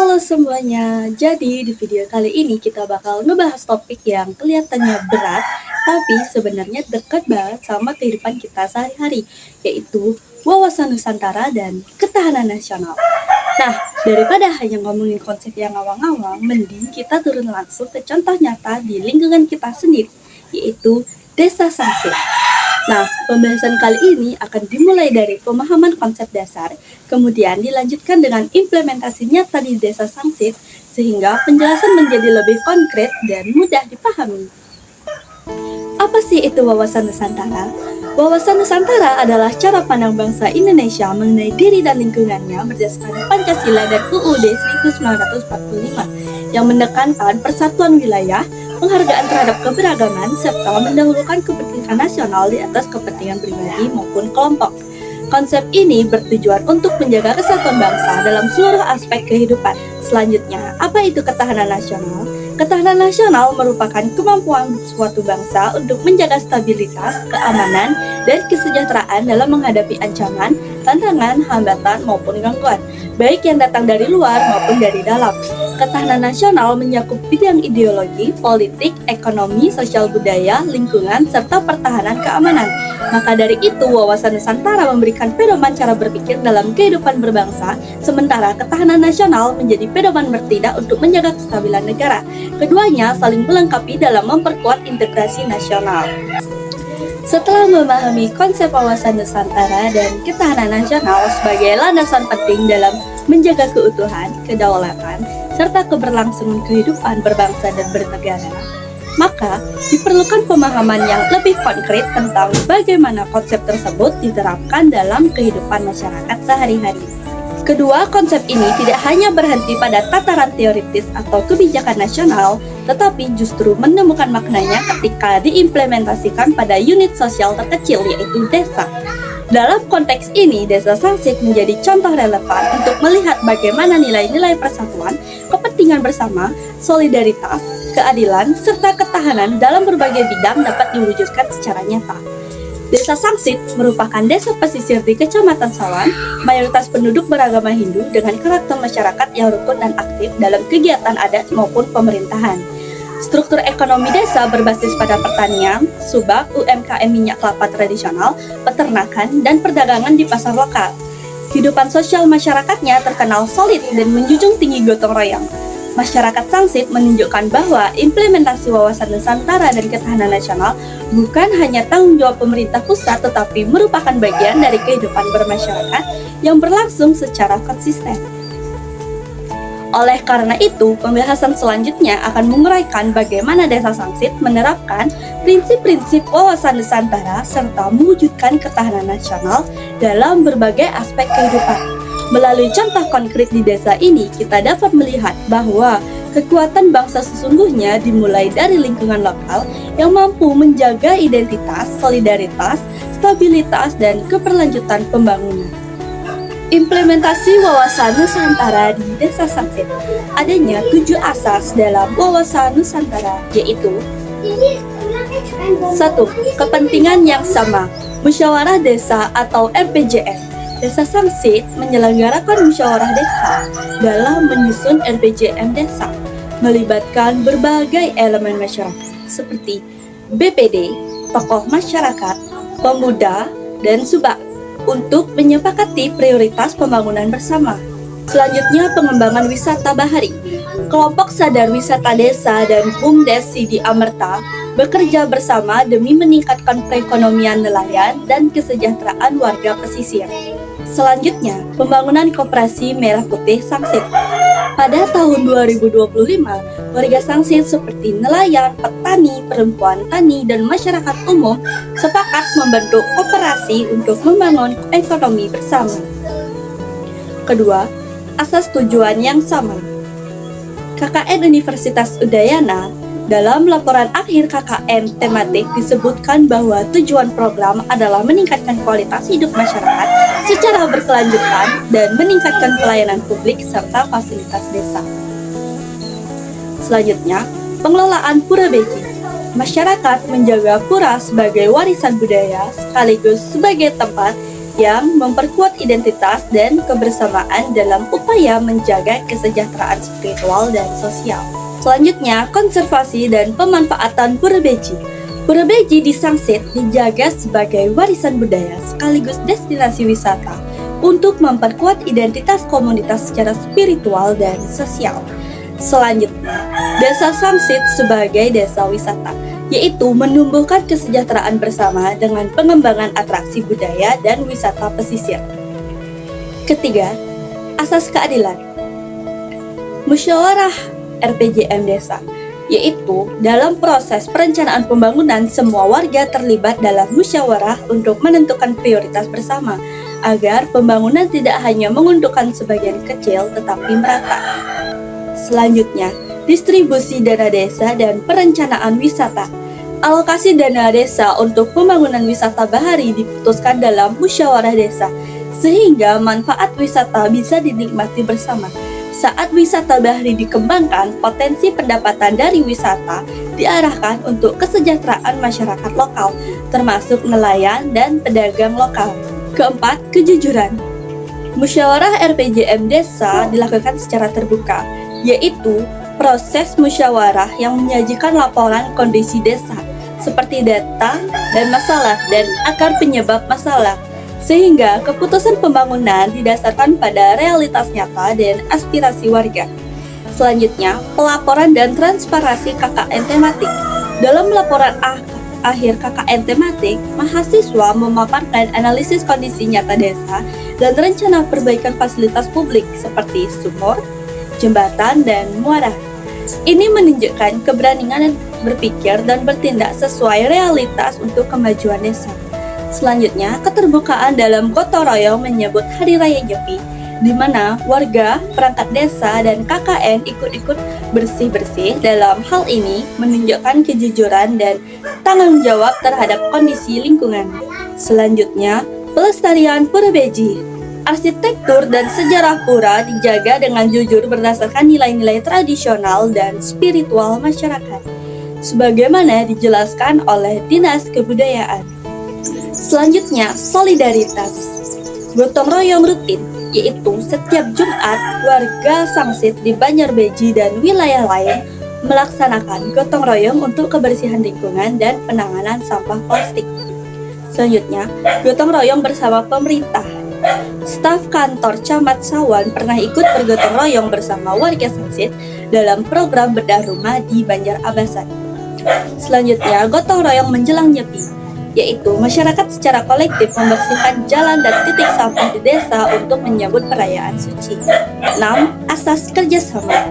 Halo semuanya, jadi di video kali ini kita bakal ngebahas topik yang kelihatannya berat, tapi sebenarnya dekat banget sama kehidupan kita sehari-hari, yaitu wawasan Nusantara dan ketahanan nasional. Nah, daripada hanya ngomongin konsep yang ngawang-ngawang, mending kita turun langsung ke contoh nyata di lingkungan kita sendiri, yaitu Desa Sangsit. Nah, pembahasan kali ini akan dimulai dari pemahaman konsep dasar, kemudian dilanjutkan dengan implementasi nyata di Desa Sangsit, sehingga penjelasan menjadi lebih konkret dan mudah dipahami. Apa sih itu wawasan Nusantara? Wawasan Nusantara adalah cara pandang bangsa Indonesia mengenai diri dan lingkungannya berdasarkan Pancasila dan UUD 1945 yang menekankan persatuan wilayah, penghargaan terhadap keberagaman, serta mendahulukan kepentingan nasional di atas kepentingan pribadi maupun kelompok. Konsep ini bertujuan untuk menjaga kesatuan bangsa dalam seluruh aspek kehidupan. Selanjutnya, apa itu ketahanan nasional? Ketahanan nasional merupakan kemampuan suatu bangsa untuk menjaga stabilitas, keamanan, dan kesejahteraan dalam menghadapi ancaman, tantangan, hambatan, maupun gangguan, baik yang datang dari luar maupun dari dalam. Ketahanan nasional mencakup bidang ideologi, politik, ekonomi, sosial budaya, lingkungan, serta pertahanan keamanan. Maka dari itu, wawasan Nusantara memberikan pedoman cara berpikir dalam kehidupan berbangsa, sementara ketahanan nasional menjadi pedoman bertindak untuk menjaga kestabilan negara. Keduanya saling melengkapi dalam memperkuat integrasi nasional. Setelah memahami konsep wawasan Nusantara dan ketahanan nasional sebagai landasan penting dalam menjaga keutuhan, kedaulatan, serta keberlangsungan kehidupan berbangsa dan bernegara, maka diperlukan pemahaman yang lebih konkret tentang bagaimana konsep tersebut diterapkan dalam kehidupan masyarakat sehari-hari. Kedua konsep ini tidak hanya berhenti pada tataran teoritis atau kebijakan nasional, tetapi justru menemukan maknanya ketika diimplementasikan pada unit sosial terkecil, yaitu desa. Dalam konteks ini, Desa Sangsit menjadi contoh relevan untuk melihat bagaimana nilai-nilai persatuan, kepentingan bersama, solidaritas, keadilan, serta ketahanan dalam berbagai bidang dapat diwujudkan secara nyata. Desa Sangsit merupakan desa pesisir di Kecamatan Sawan, mayoritas penduduk beragama Hindu dengan karakter masyarakat yang rukun dan aktif dalam kegiatan adat maupun pemerintahan. Struktur ekonomi desa berbasis pada pertanian, subak, UMKM minyak kelapa tradisional, peternakan, dan perdagangan di pasar lokal. Kehidupan sosial masyarakatnya terkenal solid dan menjunjung tinggi gotong royong. Masyarakat Sangsit menunjukkan bahwa implementasi wawasan Nusantara dan ketahanan nasional bukan hanya tanggung jawab pemerintah pusat, tetapi merupakan bagian dari kehidupan bermasyarakat yang berlangsung secara konsisten. Oleh karena itu, pembahasan selanjutnya akan menguraikan bagaimana Desa Sangsit menerapkan prinsip-prinsip wawasan Nusantara serta mewujudkan ketahanan nasional dalam berbagai aspek kehidupan. Melalui contoh konkret di desa ini, kita dapat melihat bahwa kekuatan bangsa sesungguhnya dimulai dari lingkungan lokal yang mampu menjaga identitas, solidaritas, stabilitas, dan keberlanjutan pembangunan. Implementasi wawasan Nusantara di Desa Sangsit. Adanya 7 asas dalam wawasan Nusantara, yaitu 1. Kepentingan yang sama, musyawarah desa atau RPJM. Desa Sangsit menyelenggarakan musyawarah desa dalam menyusun RPJM desa, melibatkan berbagai elemen masyarakat seperti BPD, tokoh masyarakat, pemuda, dan subak untuk menyepakati prioritas pembangunan bersama. Selanjutnya, pengembangan wisata bahari. Kelompok Sadar Wisata Desa dan BUMDes Sidi Amerta bekerja bersama demi meningkatkan perekonomian nelayan dan kesejahteraan warga pesisir. Selanjutnya, pembangunan Koperasi Merah Putih Sangsit. Pada tahun 2025, warga Sangsit seperti nelayan, petani, perempuan tani, dan masyarakat umum sepakat membentuk koperasi untuk membangun ekonomi bersama. Kedua, asas tujuan yang sama. KKN Universitas Udayana dalam laporan akhir KKN tematik disebutkan bahwa tujuan program adalah meningkatkan kualitas hidup masyarakat secara berkelanjutan dan meningkatkan pelayanan publik serta fasilitas desa. Selanjutnya, pengelolaan Pura Beji. Masyarakat menjaga pura sebagai warisan budaya sekaligus sebagai tempat yang memperkuat identitas dan kebersamaan dalam upaya menjaga kesejahteraan spiritual dan sosial. Selanjutnya, konservasi dan pemanfaatan pura beji. Pura beji di Sangsit dijaga sebagai warisan budaya sekaligus destinasi wisata untuk memperkuat identitas komunitas secara spiritual dan sosial. Selanjutnya, Desa Sangsit sebagai desa wisata, yaitu menumbuhkan kesejahteraan bersama dengan pengembangan atraksi budaya dan wisata pesisir. Ketiga, asas keadilan. Musyawarah RPJM desa, yaitu dalam proses perencanaan pembangunan semua warga terlibat dalam musyawarah untuk menentukan prioritas bersama agar pembangunan tidak hanya menguntungkan sebagian kecil tetapi merata. Selanjutnya, distribusi dana desa dan perencanaan wisata. Alokasi dana desa untuk pembangunan wisata bahari diputuskan dalam musyawarah desa, sehingga manfaat wisata bisa dinikmati bersama. Saat wisata bahari dikembangkan, potensi pendapatan dari wisata diarahkan untuk kesejahteraan masyarakat lokal, termasuk nelayan dan pedagang lokal. Keempat, kejujuran. Musyawarah RPJM desa dilakukan secara terbuka, yaitu proses musyawarah yang menyajikan laporan kondisi desa seperti data dan masalah dan akar penyebab masalah, sehingga keputusan pembangunan didasarkan pada realitas nyata dan aspirasi warga. Selanjutnya, pelaporan dan transparansi KKN tematik. Dalam laporan akhir KKN tematik, mahasiswa memaparkan analisis kondisi nyata desa dan rencana perbaikan fasilitas publik seperti sumur, jembatan, dan muara. Ini menunjukkan keberanian berpikir dan bertindak sesuai realitas untuk kemajuan desa. Selanjutnya, keterbukaan dalam gotong royong menyebut Hari Raya Nyepi, di mana warga, perangkat desa, dan KKN ikut-ikut bersih-bersih. Dalam hal ini, menunjukkan kejujuran dan tanggung jawab terhadap kondisi lingkungan. Selanjutnya, pelestarian pura beji. Arsitektur dan sejarah pura dijaga dengan jujur berdasarkan nilai-nilai tradisional dan spiritual masyarakat, sebagaimana dijelaskan oleh Dinas Kebudayaan. Selanjutnya, solidaritas. Gotong royong rutin, yaitu setiap Jumat warga Sangsit di Banjarbeji dan wilayah lain melaksanakan gotong royong untuk kebersihan lingkungan dan penanganan sampah plastik. Selanjutnya, gotong royong bersama pemerintah. Staf kantor Camat Sawan pernah ikut bergotong royong bersama warga Sangsit dalam program bedah rumah di Banjar Abasan. Selanjutnya, gotong royong menjelang Nyepi, yaitu masyarakat secara kolektif membersihkan jalan dan titik sampah di desa untuk menyambut perayaan suci. 6. Asas kerjasama,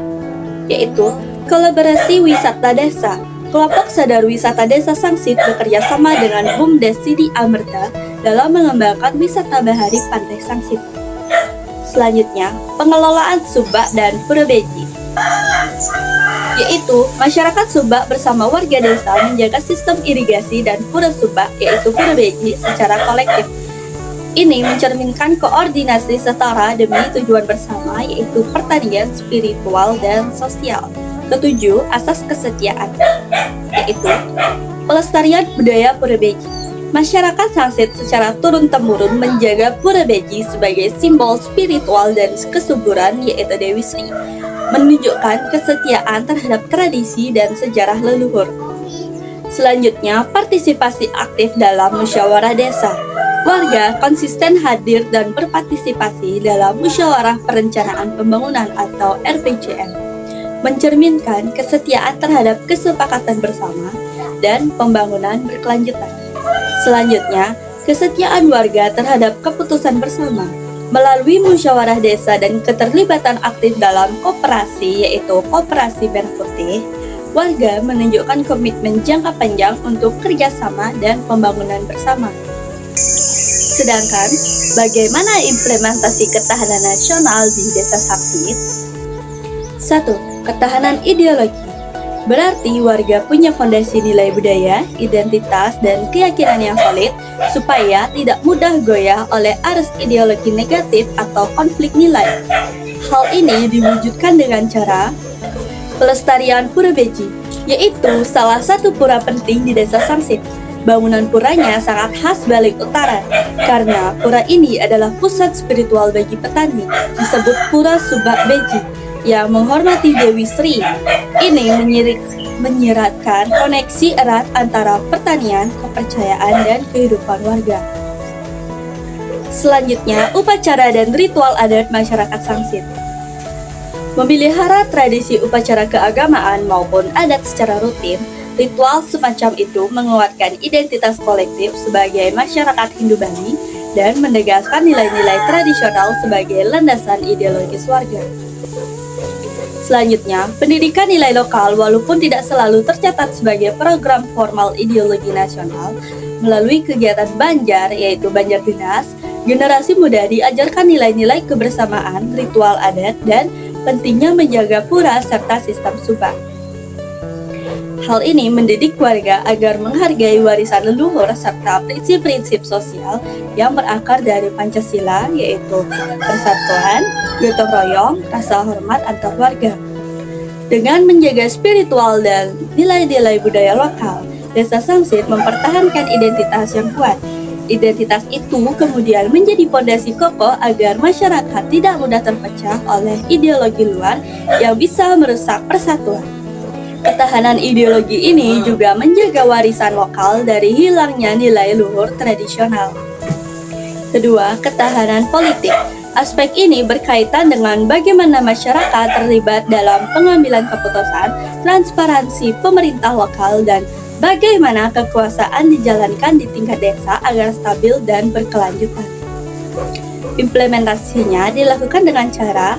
yaitu kolaborasi wisata desa. Kelompok Sadar Wisata Desa Sangsit bekerja sama dengan BUMDes Sidi Amerta dalam mengembangkan wisata bahari Pantai Sangsit. Selanjutnya, pengelolaan Subak dan Pura Beji, yaitu masyarakat Subak bersama warga desa menjaga sistem irigasi dan Pura Subak, yaitu Pura Beji, secara kolektif. Ini mencerminkan koordinasi setara demi tujuan bersama, yaitu pertanian, spiritual, dan sosial. Ketujuh, asas kesetiaan, yaitu pelestarian budaya Pura Beji. Masyarakat Sangsit secara turun-temurun menjaga Pura Beji sebagai simbol spiritual dan kesuburan, yaitu Dewi Sri, menunjukkan kesetiaan terhadap tradisi dan sejarah leluhur. Selanjutnya, partisipasi aktif dalam musyawarah desa. Warga konsisten hadir dan berpartisipasi dalam musyawarah perencanaan pembangunan atau RPJM, mencerminkan kesetiaan terhadap kesepakatan bersama dan pembangunan berkelanjutan. Selanjutnya, kesetiaan warga terhadap keputusan bersama melalui musyawarah desa dan keterlibatan aktif dalam koperasi, yaitu Koperasi Merah Putih. Warga menunjukkan komitmen jangka panjang untuk kerjasama dan pembangunan bersama. Sedangkan, bagaimana implementasi ketahanan nasional di Desa Sangsit? 1. Ketahanan ideologi. Berarti warga punya fondasi nilai budaya, identitas, dan keyakinan yang solid supaya tidak mudah goyah oleh arus ideologi negatif atau konflik nilai. Hal ini diwujudkan dengan cara pelestarian Pura Beji, yaitu salah satu pura penting di Desa Sangsit. Bangunan puranya sangat khas Balik Utara, karena pura ini adalah pusat spiritual bagi petani, disebut Pura Subak Beji, yang menghormati Dewi Sri. Ini menyiratkan koneksi erat antara pertanian, kepercayaan, dan kehidupan warga. Selanjutnya, upacara dan ritual adat masyarakat Sangsit. Memelihara tradisi upacara keagamaan maupun adat secara rutin, ritual semacam itu menguatkan identitas kolektif sebagai masyarakat Hindu Bani dan menegaskan nilai-nilai tradisional sebagai landasan ideologis warga. Selanjutnya, pendidikan nilai lokal walaupun tidak selalu tercatat sebagai program formal ideologi nasional, melalui kegiatan Banjar yaitu Banjar Dinas, generasi muda diajarkan nilai-nilai kebersamaan, ritual adat, dan pentingnya menjaga pura serta sistem subak. Hal ini mendidik warga agar menghargai warisan leluhur serta prinsip-prinsip sosial yang berakar dari Pancasila, yaitu persatuan, gotong royong, rasa hormat antar warga. Dengan menjaga spiritual dan nilai-nilai budaya lokal, Desa Sangsit mempertahankan identitas yang kuat. Identitas itu kemudian menjadi pondasi kokoh agar masyarakat tidak mudah terpecah oleh ideologi luar yang bisa merusak persatuan. Ketahanan ideologi ini juga menjaga warisan lokal dari hilangnya nilai luhur tradisional. Kedua, ketahanan politik. Aspek ini berkaitan dengan bagaimana masyarakat terlibat dalam pengambilan keputusan, transparansi pemerintah lokal, dan bagaimana kekuasaan dijalankan di tingkat desa agar stabil dan berkelanjutan. Implementasinya dilakukan dengan cara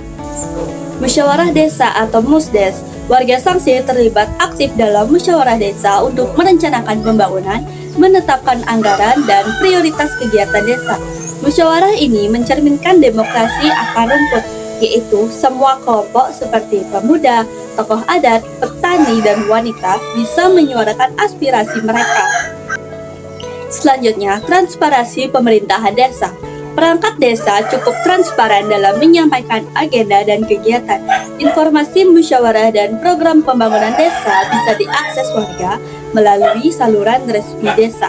musyawarah desa atau musdes. Warga Sangsit terlibat aktif dalam musyawarah desa untuk merencanakan pembangunan, menetapkan anggaran, dan prioritas kegiatan desa. Musyawarah ini mencerminkan demokrasi akar rumput, yaitu semua kelompok seperti pemuda, tokoh adat, petani, dan wanita bisa menyuarakan aspirasi mereka. Selanjutnya, transparansi pemerintahan desa. Perangkat desa cukup transparan dalam menyampaikan agenda dan kegiatan. Informasi musyawarah dan program pembangunan desa bisa diakses warga melalui saluran resmi desa.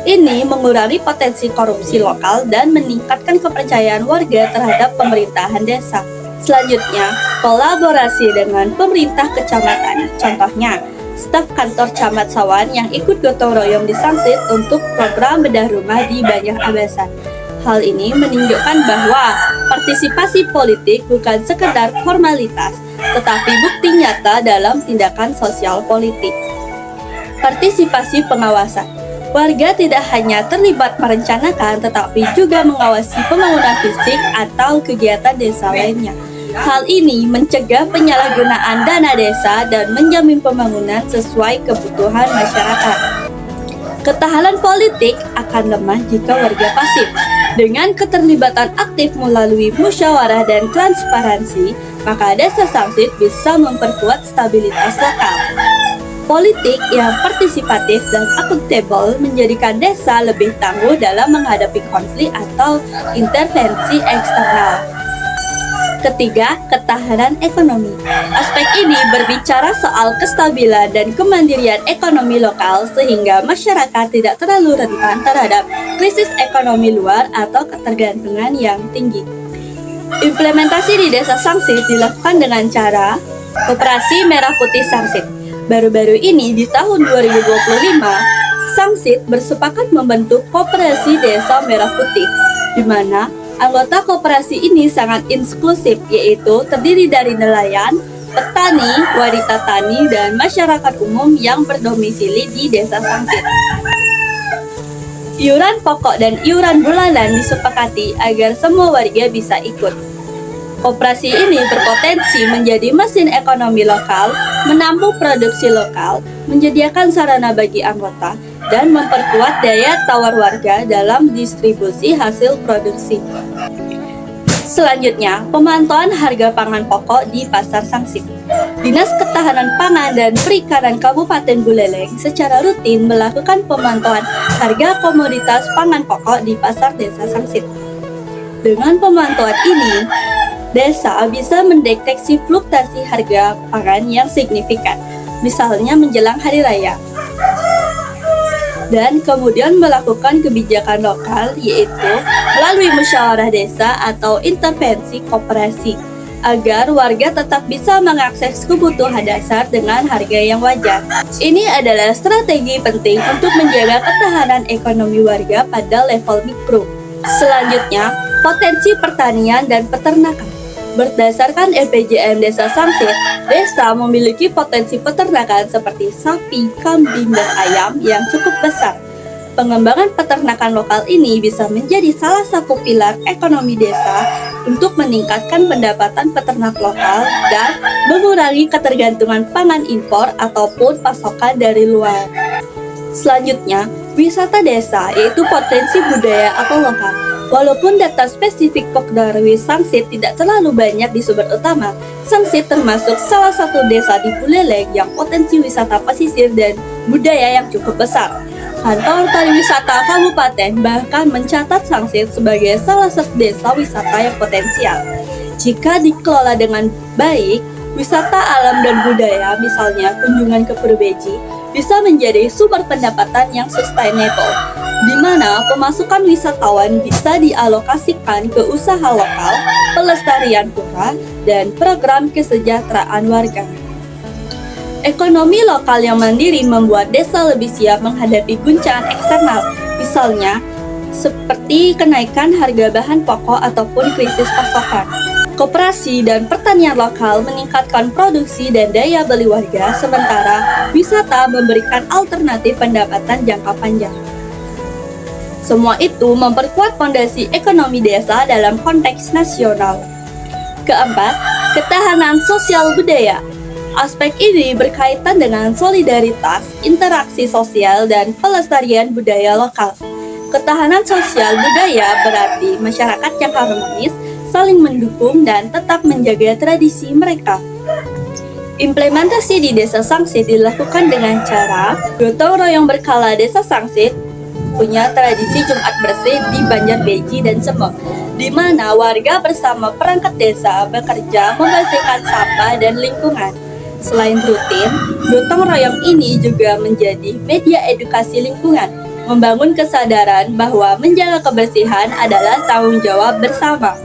Ini mengurangi potensi korupsi lokal dan meningkatkan kepercayaan warga terhadap pemerintahan desa. Selanjutnya, kolaborasi dengan pemerintah kecamatan. Contohnya, staf kantor Camat Sawan yang ikut gotong royong di Sangsit untuk program bedah rumah di Banjar Abasan. Hal ini menunjukkan bahwa partisipasi politik bukan sekedar formalitas, tetapi bukti nyata dalam tindakan sosial politik. Partisipasi pengawasan. Warga tidak hanya terlibat merencanakan, tetapi juga mengawasi pembangunan fisik atau kegiatan desa lainnya. Hal ini mencegah penyalahgunaan dana desa dan menjamin pembangunan sesuai kebutuhan masyarakat. Ketahanan politik akan lemah jika warga pasif. Dengan keterlibatan aktif melalui musyawarah dan transparansi, maka Desa Sangsit bisa memperkuat stabilitas lokal. Politik yang partisipatif dan akuntabel menjadikan desa lebih tangguh dalam menghadapi konflik atau intervensi eksternal. Ketiga, ketahanan ekonomi. Aspek ini berbicara soal kestabilan dan kemandirian ekonomi lokal sehingga masyarakat tidak terlalu rentan terhadap krisis ekonomi luar atau ketergantungan yang tinggi. Implementasi di Desa Sangsit dilakukan dengan cara Koperasi Merah Putih Sangsit. Baru-baru ini di tahun 2025, Sangsit bersepakat membentuk Koperasi Desa Merah Putih, di mana anggota koperasi ini sangat inklusif, yaitu terdiri dari nelayan, petani, wanita tani, dan masyarakat umum yang berdomisili di Desa Sangsit. Iuran pokok dan iuran bulanan disepakati agar semua warga bisa ikut. Koperasi ini berpotensi menjadi mesin ekonomi lokal, menampung produksi lokal, menyediakan sarana bagi anggota, dan memperkuat daya tawar warga dalam distribusi hasil produksi. Selanjutnya, pemantauan harga pangan pokok di Pasar Sangsit. Dinas Ketahanan Pangan dan Perikanan Kabupaten Buleleng secara rutin melakukan pemantauan harga komoditas pangan pokok di Pasar Desa Sangsit. Dengan pemantauan ini, desa bisa mendeteksi fluktuasi harga pangan yang signifikan, misalnya menjelang hari raya. dan kemudian melakukan kebijakan lokal, yaitu melalui musyawarah desa atau intervensi koperasi, agar warga tetap bisa mengakses kebutuhan dasar dengan harga yang wajar. Ini adalah strategi penting untuk menjaga ketahanan ekonomi warga pada level mikro. Selanjutnya, potensi pertanian dan peternakan. Berdasarkan RPJM Desa Sangsit, desa memiliki potensi peternakan seperti sapi, kambing, dan ayam yang cukup besar. Pengembangan peternakan lokal ini bisa menjadi salah satu pilar ekonomi desa untuk meningkatkan pendapatan peternak lokal dan mengurangi ketergantungan pangan impor ataupun pasokan dari luar. Selanjutnya, wisata desa, yaitu potensi budaya atau lokal. Walaupun data spesifik Pokdarwi Sangsit tidak terlalu banyak di sumber utama, Sangsit termasuk salah satu desa di Buleleng yang potensi wisata pesisir dan budaya yang cukup besar. Kantor Pariwisata Kabupaten bahkan mencatat Sangsit sebagai salah satu desa wisata yang potensial. Jika dikelola dengan baik, wisata alam dan budaya, misalnya kunjungan ke Purbeji, bisa menjadi sumber pendapatan yang sustainable, di mana pemasukan wisatawan bisa dialokasikan ke usaha lokal, pelestarian pura, dan program kesejahteraan warga. Ekonomi lokal yang mandiri membuat desa lebih siap menghadapi guncangan eksternal, misalnya seperti kenaikan harga bahan pokok ataupun krisis pasokan. Koperasi dan pertanian lokal meningkatkan produksi dan daya beli warga, sementara wisata memberikan alternatif pendapatan jangka panjang. Semua itu memperkuat fondasi ekonomi desa dalam konteks nasional. Keempat, ketahanan sosial budaya. Aspek ini berkaitan dengan solidaritas, interaksi sosial, dan pelestarian budaya lokal. Ketahanan sosial budaya berarti masyarakat yang harmonis, saling mendukung, dan tetap menjaga tradisi mereka. Implementasi di Desa Sangsit dilakukan dengan cara gotong royong berkala. Desa Sangsit punya tradisi Jumat bersih di Banjarbeji dan Semok, di mana warga bersama perangkat desa bekerja membersihkan sampah dan lingkungan. Selain rutin, gotong royong ini juga menjadi media edukasi lingkungan, membangun kesadaran bahwa menjaga kebersihan adalah tanggung jawab bersama.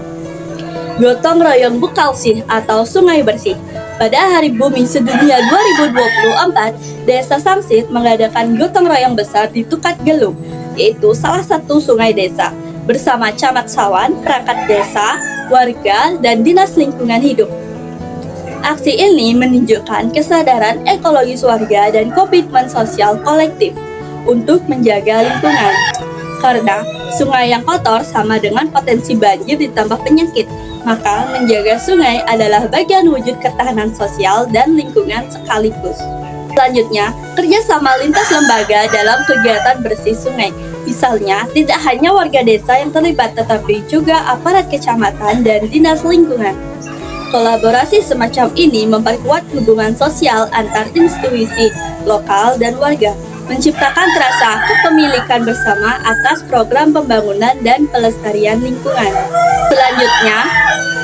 Gotong royong Bukalsih atau Sungai Bersih. Pada Hari Bumi Sedunia 2024, Desa Sangsit mengadakan gotong royong besar di Tukat Gelung, yaitu salah satu sungai desa, bersama Camat Sawan, perangkat desa, warga, dan Dinas Lingkungan Hidup. Aksi ini menunjukkan kesadaran ekologis warga dan komitmen sosial kolektif untuk menjaga lingkungan. Karena sungai yang kotor sama dengan potensi banjir ditambah penyakit, maka menjaga sungai adalah bagian wujud ketahanan sosial dan lingkungan sekaligus. Selanjutnya, kerjasama lintas lembaga dalam kegiatan bersih sungai. Misalnya, tidak hanya warga desa yang terlibat, tetapi juga aparat kecamatan dan dinas lingkungan. Kolaborasi semacam ini memperkuat hubungan sosial antar institusi lokal dan warga, menciptakan rasa kepemilikan bersama atas program pembangunan dan pelestarian lingkungan. Selanjutnya,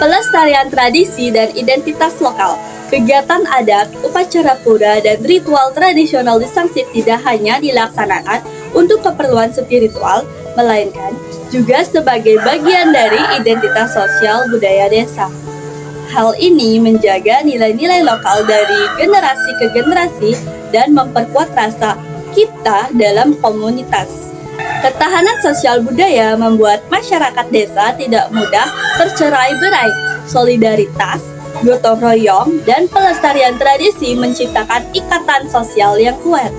pelestarian tradisi dan identitas lokal. Kegiatan adat, upacara pura, dan ritual tradisional di Sangsit tidak hanya dilaksanakan untuk keperluan spiritual, melainkan juga sebagai bagian dari identitas sosial budaya desa. Hal ini menjaga nilai-nilai lokal dari generasi ke generasi dan memperkuat rasa kita dalam komunitas. Ketahanan sosial budaya membuat masyarakat desa tidak mudah tercerai-berai. Solidaritas, gotong royong, dan pelestarian tradisi menciptakan ikatan sosial yang kuat.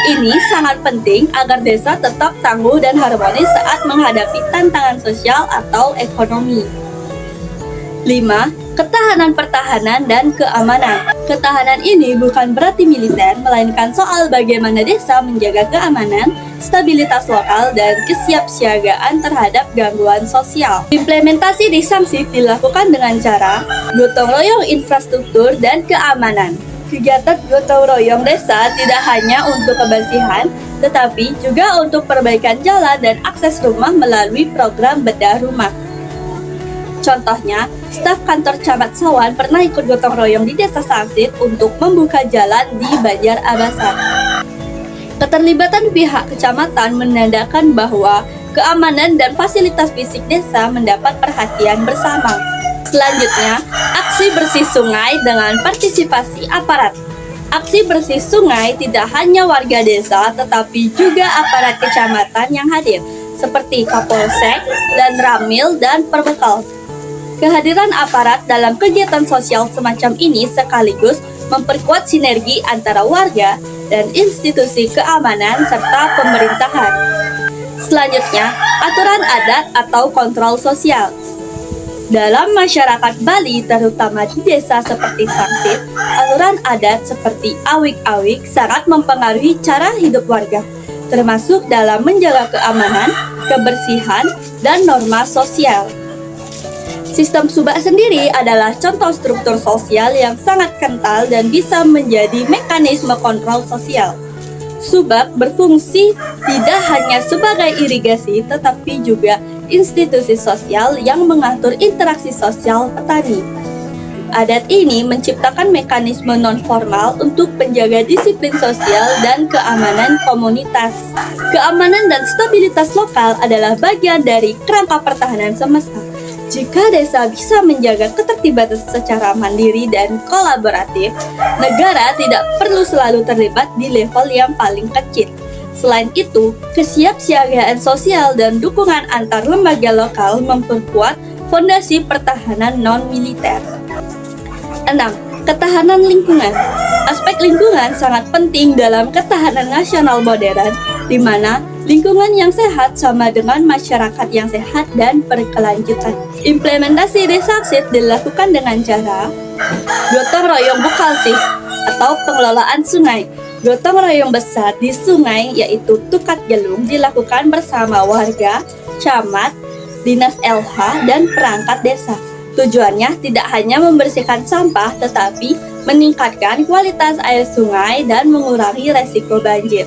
Ini sangat penting agar desa tetap tangguh dan harmonis saat menghadapi tantangan sosial atau ekonomi. 5. Ketahanan pertahanan dan keamanan. Ketahanan ini bukan berarti militer, melainkan soal bagaimana desa menjaga keamanan, stabilitas lokal, dan kesiapsiagaan terhadap gangguan sosial. Implementasi di Sangsit dilakukan dengan cara gotong royong infrastruktur dan keamanan. Kegiatan gotong royong desa tidak hanya untuk kebersihan, tetapi juga untuk perbaikan jalan dan akses rumah melalui program bedah rumah. Contohnya, staf kantor Camat Sawan pernah ikut gotong royong di Desa Sangsit untuk membuka jalan di Banjar Abasan. Keterlibatan pihak kecamatan menandakan bahwa keamanan dan fasilitas fisik desa mendapat perhatian bersama. Selanjutnya, aksi bersih sungai dengan partisipasi aparat. Aksi bersih sungai tidak hanya warga desa, tetapi juga aparat kecamatan yang hadir, seperti Kapolsek dan Ramil dan Perbekal. Kehadiran aparat dalam kegiatan sosial semacam ini sekaligus memperkuat sinergi antara warga dan institusi keamanan serta pemerintahan. Selanjutnya, aturan adat atau kontrol sosial. Dalam masyarakat Bali, terutama di desa seperti Sangsit, aturan adat seperti awik-awik sangat mempengaruhi cara hidup warga, termasuk dalam menjaga keamanan, kebersihan, dan norma sosial. Sistem subak sendiri adalah contoh struktur sosial yang sangat kental dan bisa menjadi mekanisme kontrol sosial. Subak berfungsi tidak hanya sebagai irigasi, tetapi juga institusi sosial yang mengatur interaksi sosial petani. Adat ini menciptakan mekanisme non-formal untuk menjaga disiplin sosial dan keamanan komunitas. Keamanan dan stabilitas lokal adalah bagian dari kerangka pertahanan semesta. Jika desa bisa menjaga ketertiban secara mandiri dan kolaboratif, negara tidak perlu selalu terlibat di level yang paling kecil. Selain itu, kesiapsiagaan sosial dan dukungan antar lembaga lokal memperkuat fondasi pertahanan non-militer. 6. Ketahanan lingkungan. Aspek lingkungan sangat penting dalam ketahanan nasional modern, di mana lingkungan yang sehat sama dengan masyarakat yang sehat dan berkelanjutan. Implementasi di Sangsit dilakukan dengan cara gotong royong bukalsih atau pengelolaan sungai. Gotong royong besar di sungai yaitu Tukat Gelung dilakukan bersama warga, camat, dinas LH, dan perangkat desa. Tujuannya tidak hanya membersihkan sampah tetapi meningkatkan kualitas air sungai dan mengurangi resiko banjir.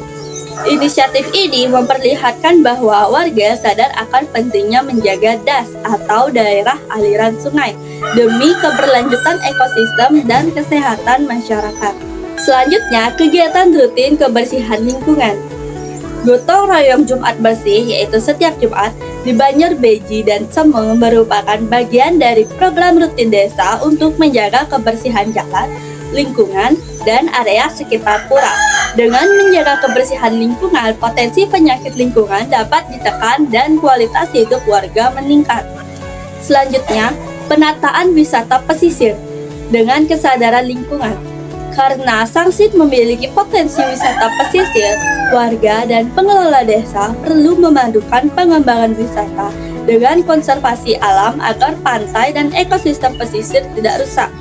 Inisiatif ini memperlihatkan bahwa warga sadar akan pentingnya menjaga das atau daerah aliran sungai demi keberlanjutan ekosistem dan kesehatan masyarakat. Selanjutnya, kegiatan rutin kebersihan lingkungan. Gotong royong Jumat bersih yaitu setiap Jumat di Banjar Beji dan Semeng merupakan bagian dari program rutin desa untuk menjaga kebersihan jalan, lingkungan, dan area sekitar pura. Dengan menjaga kebersihan lingkungan, potensi penyakit lingkungan dapat ditekan dan kualitas hidup warga meningkat. Selanjutnya, penataan wisata pesisir dengan kesadaran lingkungan. Karena Sangsit memiliki potensi wisata pesisir, warga dan pengelola desa perlu memadukan pengembangan wisata dengan konservasi alam agar pantai dan ekosistem pesisir tidak rusak.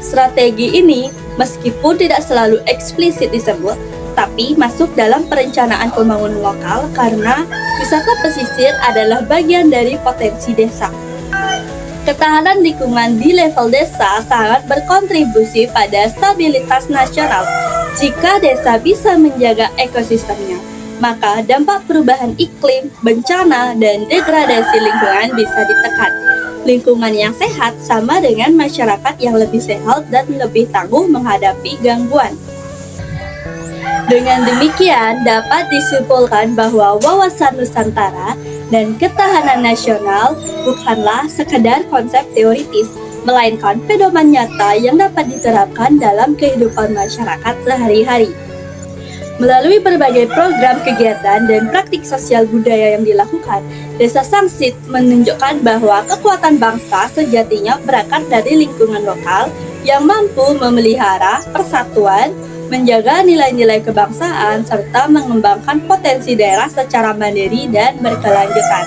Strategi ini meskipun tidak selalu eksplisit disebut, tapi masuk dalam perencanaan pembangunan lokal karena wisata pesisir adalah bagian dari potensi desa. Ketahanan lingkungan di level desa sangat berkontribusi pada stabilitas nasional. Jika desa bisa menjaga ekosistemnya, maka dampak perubahan iklim, bencana, dan degradasi lingkungan bisa ditekan. Lingkungan yang sehat sama dengan masyarakat yang lebih sehat dan lebih tangguh menghadapi gangguan. Dengan demikian, dapat disimpulkan bahwa wawasan Nusantara dan ketahanan nasional bukanlah sekedar konsep teoritis, melainkan pedoman nyata yang dapat diterapkan dalam kehidupan masyarakat sehari-hari. Melalui berbagai program kegiatan dan praktik sosial budaya yang dilakukan, Desa Sangsit menunjukkan bahwa kekuatan bangsa sejatinya berangkat dari lingkungan lokal yang mampu memelihara persatuan, menjaga nilai-nilai kebangsaan, serta mengembangkan potensi daerah secara mandiri dan berkelanjutan.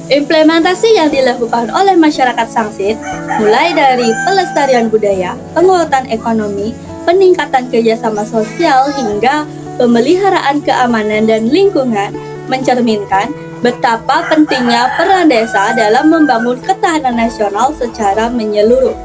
Implementasi yang dilakukan oleh masyarakat Sangsit, mulai dari pelestarian budaya, penguatan ekonomi, peningkatan kerjasama sosial, hingga pemeliharaan keamanan dan lingkungan, mencerminkan betapa pentingnya peran desa dalam membangun ketahanan nasional secara menyeluruh.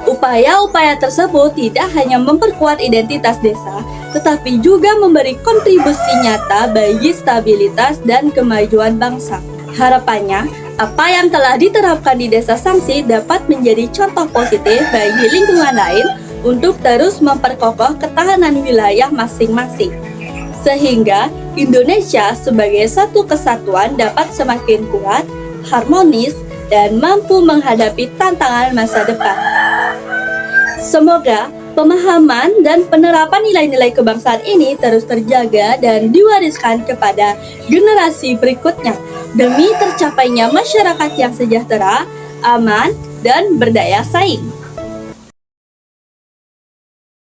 Upaya-upaya tersebut tidak hanya memperkuat identitas desa, tetapi juga memberi kontribusi nyata bagi stabilitas dan kemajuan bangsa. Harapannya, apa yang telah diterapkan di Desa Sangsit dapat menjadi contoh positif bagi lingkungan lain untuk terus memperkokoh ketahanan wilayah masing-masing, sehingga Indonesia sebagai satu kesatuan dapat semakin kuat, harmonis, dan mampu menghadapi tantangan masa depan. Semoga pemahaman dan penerapan nilai-nilai kebangsaan ini terus terjaga dan diwariskan kepada generasi berikutnya demi tercapainya masyarakat yang sejahtera, aman, dan berdaya saing.